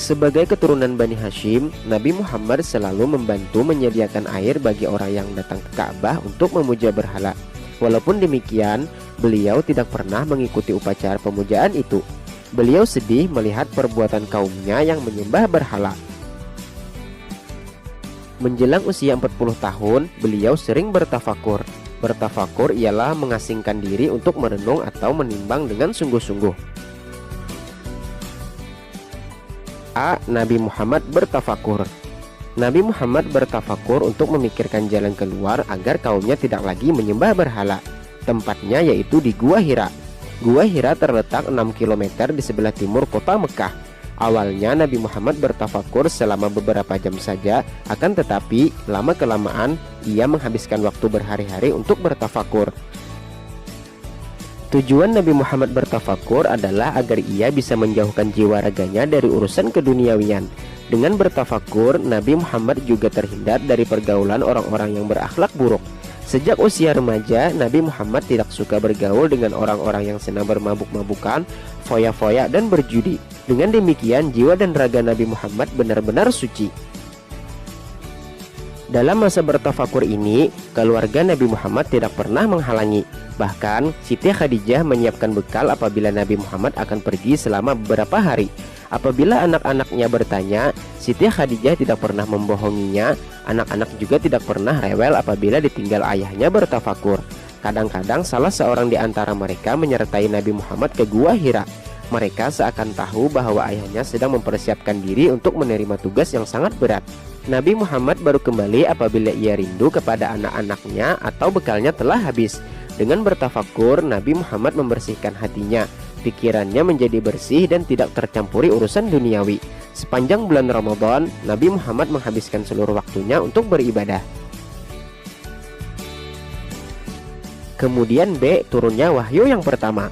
Sebagai keturunan Bani Hashim, Nabi Muhammad selalu membantu menyediakan air bagi orang yang datang ke Ka'bah untuk memuja berhala. Walaupun demikian, beliau tidak pernah mengikuti upacara pemujaan itu. Beliau sedih melihat perbuatan kaumnya yang menyembah berhala. Menjelang usia 40 tahun, beliau sering bertafakur. Bertafakur ialah mengasingkan diri untuk merenung atau menimbang dengan sungguh-sungguh. Nabi Muhammad bertafakur. Nabi Muhammad bertafakur untuk memikirkan jalan keluar agar kaumnya tidak lagi menyembah berhala. Tempatnya yaitu di Gua Hira. Gua Hira terletak 6 km di sebelah timur kota Mekah. Awalnya Nabi Muhammad bertafakur selama beberapa jam saja, akan tetapi lama-kelamaan ia menghabiskan waktu berhari-hari untuk bertafakur. Tujuan Nabi Muhammad bertafakur adalah agar ia bisa menjauhkan jiwa raganya dari urusan keduniawian. Dengan bertafakur, Nabi Muhammad juga terhindar dari pergaulan orang-orang yang berakhlak buruk. Sejak usia remaja, Nabi Muhammad tidak suka bergaul dengan orang-orang yang senang bermabuk-mabukan, foya-foya, dan berjudi. Dengan demikian, jiwa dan raga Nabi Muhammad benar-benar suci. Dalam masa bertafakur ini, keluarga Nabi Muhammad tidak pernah menghalangi. Bahkan, Siti Khadijah menyiapkan bekal apabila Nabi Muhammad akan pergi selama beberapa hari. Apabila anak-anaknya bertanya, Siti Khadijah tidak pernah membohonginya. Anak-anak juga tidak pernah rewel apabila ditinggal ayahnya bertafakur. Kadang-kadang salah seorang di antara mereka menyertai Nabi Muhammad ke Gua Hira. Mereka seakan tahu bahwa ayahnya sedang mempersiapkan diri untuk menerima tugas yang sangat berat. Nabi Muhammad baru kembali apabila ia rindu kepada anak-anaknya atau bekalnya telah habis. Dengan bertafakur, Nabi Muhammad membersihkan hatinya. Pikirannya menjadi bersih dan tidak tercampuri urusan duniawi. Sepanjang bulan Ramadan, Nabi Muhammad menghabiskan seluruh waktunya untuk beribadah. Kemudian turunnya wahyu yang pertama.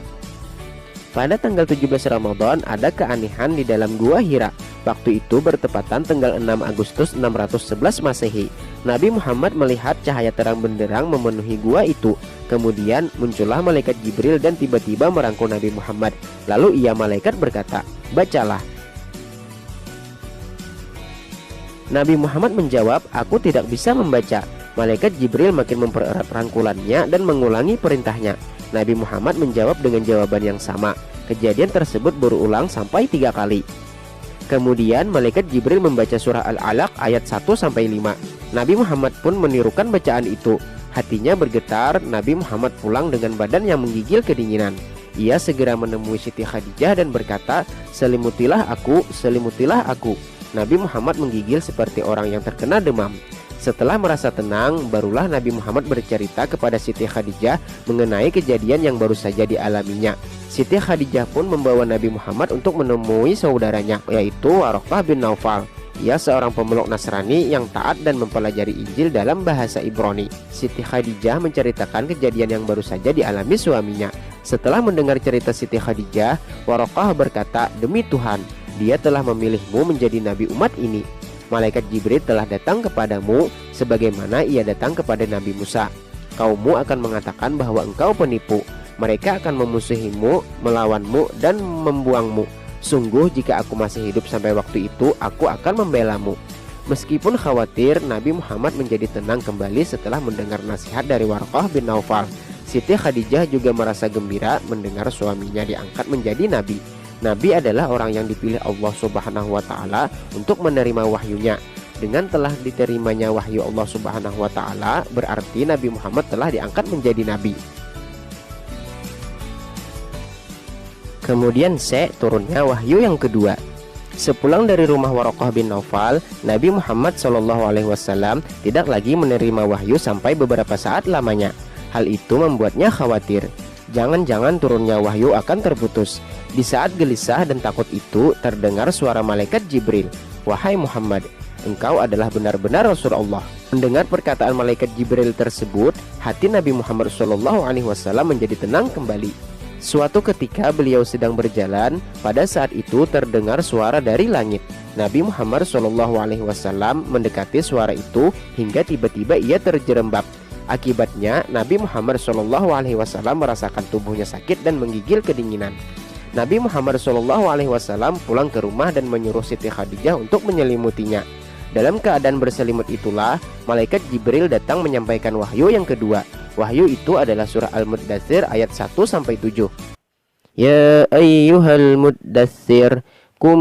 Pada tanggal 17 Ramadan ada keanehan di dalam Gua Hira. Waktu itu bertepatan tanggal 6 Agustus 611 Masehi. Nabi Muhammad melihat cahaya terang benderang memenuhi gua itu. Kemudian muncullah malaikat Jibril dan tiba-tiba merangkul Nabi Muhammad. Lalu malaikat berkata, "Bacalah." Nabi Muhammad menjawab, "Aku tidak bisa membaca." Malaikat Jibril makin mempererat rangkulannya dan mengulangi perintahnya. Nabi Muhammad menjawab dengan jawaban yang sama. Kejadian tersebut berulang sampai 3 kali. Kemudian malaikat Jibril membaca surah Al-Alaq ayat 1-5. Nabi Muhammad pun menirukan bacaan itu. Hatinya bergetar. Nabi Muhammad pulang dengan badan yang menggigil kedinginan. Ia segera menemui Siti Khadijah dan berkata, selimutilah aku." Nabi Muhammad menggigil seperti orang yang terkena demam. Setelah merasa tenang, barulah Nabi Muhammad bercerita kepada Siti Khadijah mengenai kejadian yang baru saja dialaminya. Siti Khadijah pun membawa Nabi Muhammad untuk menemui saudaranya, yaitu Waraqah bin Naufal. Ia seorang pemeluk Nasrani yang taat dan mempelajari Injil dalam bahasa Ibrani. Siti Khadijah menceritakan kejadian yang baru saja dialami suaminya. Setelah mendengar cerita Siti Khadijah, Waraqah berkata, "Demi Tuhan, Dia telah memilihmu menjadi nabi umat ini. Malaikat Jibril telah datang kepadamu sebagaimana ia datang kepada Nabi Musa. Kaummu akan mengatakan bahwa engkau penipu. Mereka akan memusuhimu, melawanmu, dan membuangmu. Sungguh jika aku masih hidup sampai waktu itu, aku akan membelamu." Meskipun khawatir, Nabi Muhammad menjadi tenang kembali setelah mendengar nasihat dari Waraqah bin Naufal. Siti Khadijah juga merasa gembira mendengar suaminya diangkat menjadi nabi. Nabi adalah orang yang dipilih Allah Subhanahu wa Ta'ala untuk menerima wahyunya. Dengan telah diterimanya wahyu Allah Subhanahu wa Ta'ala, berarti Nabi Muhammad telah diangkat menjadi nabi. Kemudian turunnya wahyu yang kedua. Sepulang dari rumah Waraqah bin Naufal, Nabi Muhammad SAW tidak lagi menerima wahyu sampai beberapa saat lamanya. Hal itu membuatnya khawatir. Jangan-jangan turunnya wahyu akan terputus. Di saat gelisah dan takut itu, terdengar suara malaikat Jibril. "Wahai Muhammad, engkau adalah benar-benar Rasulullah." Mendengar perkataan malaikat Jibril tersebut, hati Nabi Muhammad SAW menjadi tenang kembali. Suatu ketika beliau sedang berjalan, pada saat itu terdengar suara dari langit. Nabi Muhammad SAW mendekati suara itu hingga tiba-tiba ia terjerembab. Akibatnya Nabi Muhammad SAW merasakan tubuhnya sakit dan menggigil kedinginan. Nabi Muhammad SAW pulang ke rumah dan menyuruh Siti Khadijah untuk menyelimutinya. Dalam keadaan berselimut itulah malaikat Jibril datang menyampaikan wahyu yang kedua. Wahyu itu adalah surah Al-Muddatsir ayat 1-7. Ya ayyuhal muddatsir kum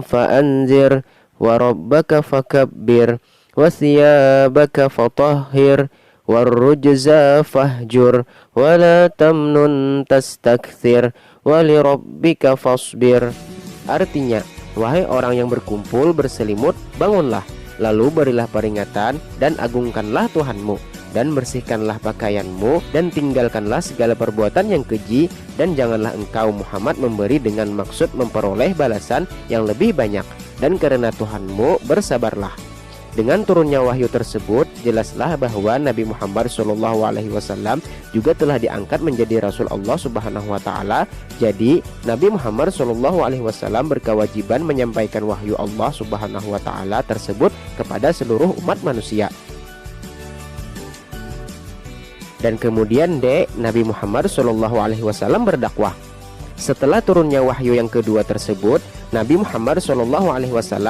fa'anzir wa rabbaka fakabbir wa thiyabaka fatahhir warrujza fahjur wa la tamnun tastakthir wa lirabbika fasbir. Artinya, wahai orang yang berkumpul berselimut, bangunlah, lalu berilah peringatan dan agungkanlah Tuhanmu, dan bersihkanlah pakaianmu, dan tinggalkanlah segala perbuatan yang keji, dan janganlah engkau Muhammad memberi dengan maksud memperoleh balasan yang lebih banyak, dan karena Tuhanmu bersabarlah. Dengan turunnya wahyu tersebut, jelaslah bahwa Nabi Muhammad SAW juga telah diangkat menjadi Rasul Allah Subhanahu wa Ta'ala. Jadi, Nabi Muhammad SAW berkewajiban menyampaikan wahyu Allah Subhanahu wa Ta'ala tersebut kepada seluruh umat manusia. Dan kemudian Nabi Muhammad SAW berdakwah. Setelah turunnya wahyu yang kedua tersebut, Nabi Muhammad SAW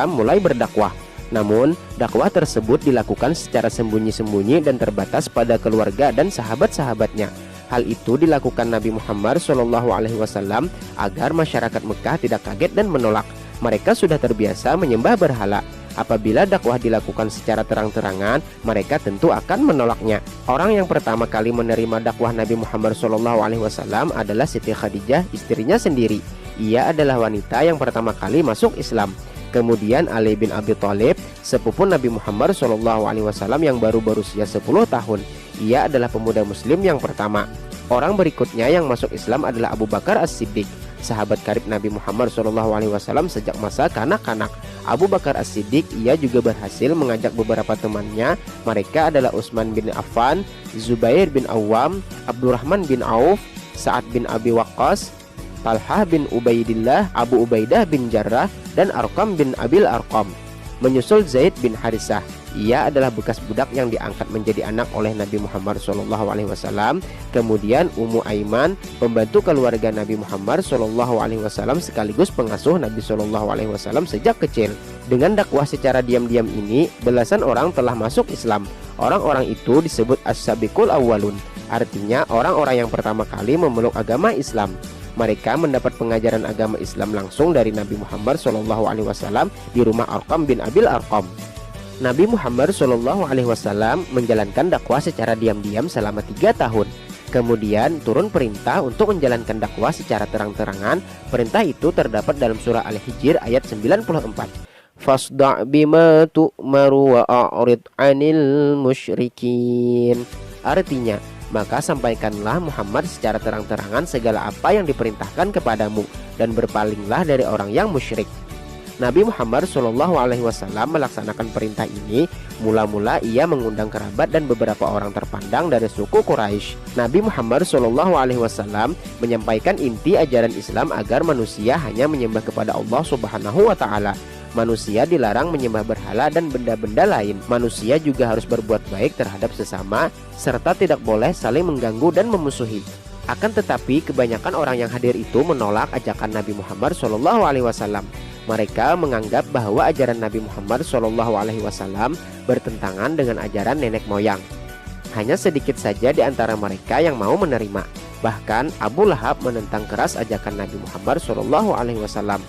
mulai berdakwah. Namun, dakwah tersebut dilakukan secara sembunyi-sembunyi dan terbatas pada keluarga dan sahabat-sahabatnya. Hal itu dilakukan Nabi Muhammad SAW agar masyarakat Mekah tidak kaget dan menolak. Mereka sudah terbiasa menyembah berhala. Apabila dakwah dilakukan secara terang-terangan, mereka tentu akan menolaknya. Orang yang pertama kali menerima dakwah Nabi Muhammad SAW adalah Siti Khadijah, istrinya sendiri. Ia adalah wanita yang pertama kali masuk Islam. Kemudian Ali bin Abi Thalib, sepupu Nabi Muhammad SAW yang baru berusia 10 tahun. Ia adalah pemuda muslim yang pertama. Orang berikutnya yang masuk Islam adalah Abu Bakar As-Siddiq, sahabat karib Nabi Muhammad SAW sejak masa kanak-kanak. Abu Bakar As-Siddiq ia juga berhasil mengajak beberapa temannya. Mereka adalah Utsman bin Affan, Zubair bin Awam, Abdurrahman bin Auf, Sa'ad bin Abi Waqqas, Talhah bin Ubaidillah, Abu Ubaidah bin Jarrah, dan Arqam bin Abil Arqam. Menyusul Zaid bin Harisah. Ia adalah bekas budak yang diangkat menjadi anak oleh Nabi Muhammad SAW. Kemudian Ummu Aiman, pembantu keluarga Nabi Muhammad SAW sekaligus pengasuh Nabi SAW sejak kecil. Dengan dakwah secara diam-diam ini, belasan orang telah masuk Islam. Orang-orang itu disebut As-Sabiqul Awwalun, artinya orang-orang yang pertama kali memeluk agama Islam. Mereka mendapat pengajaran agama Islam langsung dari Nabi Muhammad SAW di rumah Arqam bin Abil Arqam. Nabi Muhammad SAW menjalankan dakwah secara diam-diam selama 3 tahun. Kemudian turun perintah untuk menjalankan dakwah secara terang-terangan. Perintah itu terdapat dalam surah Al-Hijr ayat 94. Fasda' bima tu'maru wa a'rid 'anil musyrikin. Artinya, maka sampaikanlah Muhammad secara terang-terangan segala apa yang diperintahkan kepadamu, dan berpalinglah dari orang yang musyrik. Nabi Muhammad SAW melaksanakan perintah ini. Mula-mula ia mengundang kerabat dan beberapa orang terpandang dari suku Quraisy. Nabi Muhammad SAW menyampaikan inti ajaran Islam agar manusia hanya menyembah kepada Allah Subhanahu wa Ta'ala. Manusia dilarang menyembah berhala dan benda-benda lain. Manusia juga harus berbuat baik terhadap sesama, serta tidak boleh saling mengganggu dan memusuhi. Akan tetapi kebanyakan orang yang hadir itu menolak ajakan Nabi Muhammad SAW. Mereka menganggap bahwa ajaran Nabi Muhammad SAW bertentangan dengan ajaran nenek moyang. Hanya sedikit saja di antara mereka yang mau menerima. Bahkan Abu Lahab menentang keras ajakan Nabi Muhammad SAW.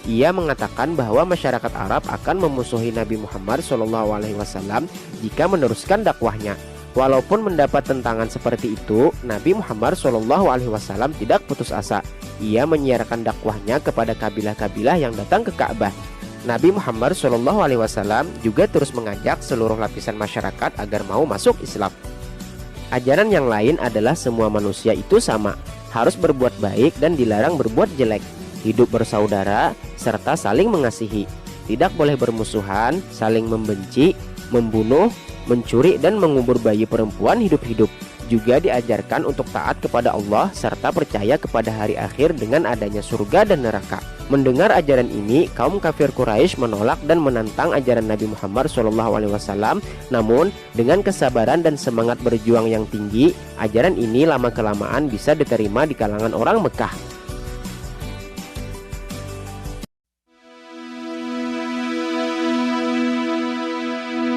Ia mengatakan bahwa masyarakat Arab akan memusuhi Nabi Muhammad SAW jika meneruskan dakwahnya. Walaupun mendapat tentangan seperti itu, Nabi Muhammad SAW tidak putus asa. Ia menyiarkan dakwahnya kepada kabilah-kabilah yang datang ke Ka'bah. Nabi Muhammad SAW juga terus mengajak seluruh lapisan masyarakat agar mau masuk Islam. Ajaran yang lain adalah semua manusia itu sama, harus berbuat baik dan dilarang berbuat jelek, hidup bersaudara, serta saling mengasihi. Tidak boleh bermusuhan, saling membenci, membunuh, mencuri, dan mengubur bayi perempuan hidup-hidup. Juga diajarkan untuk taat kepada Allah serta percaya kepada hari akhir dengan adanya surga dan neraka. Mendengar ajaran ini, kaum kafir Quraisy menolak dan menantang ajaran Nabi Muhammad SAW. Namun, dengan kesabaran dan semangat berjuang yang tinggi, ajaran ini lama-kelamaan bisa diterima di kalangan orang Mekah.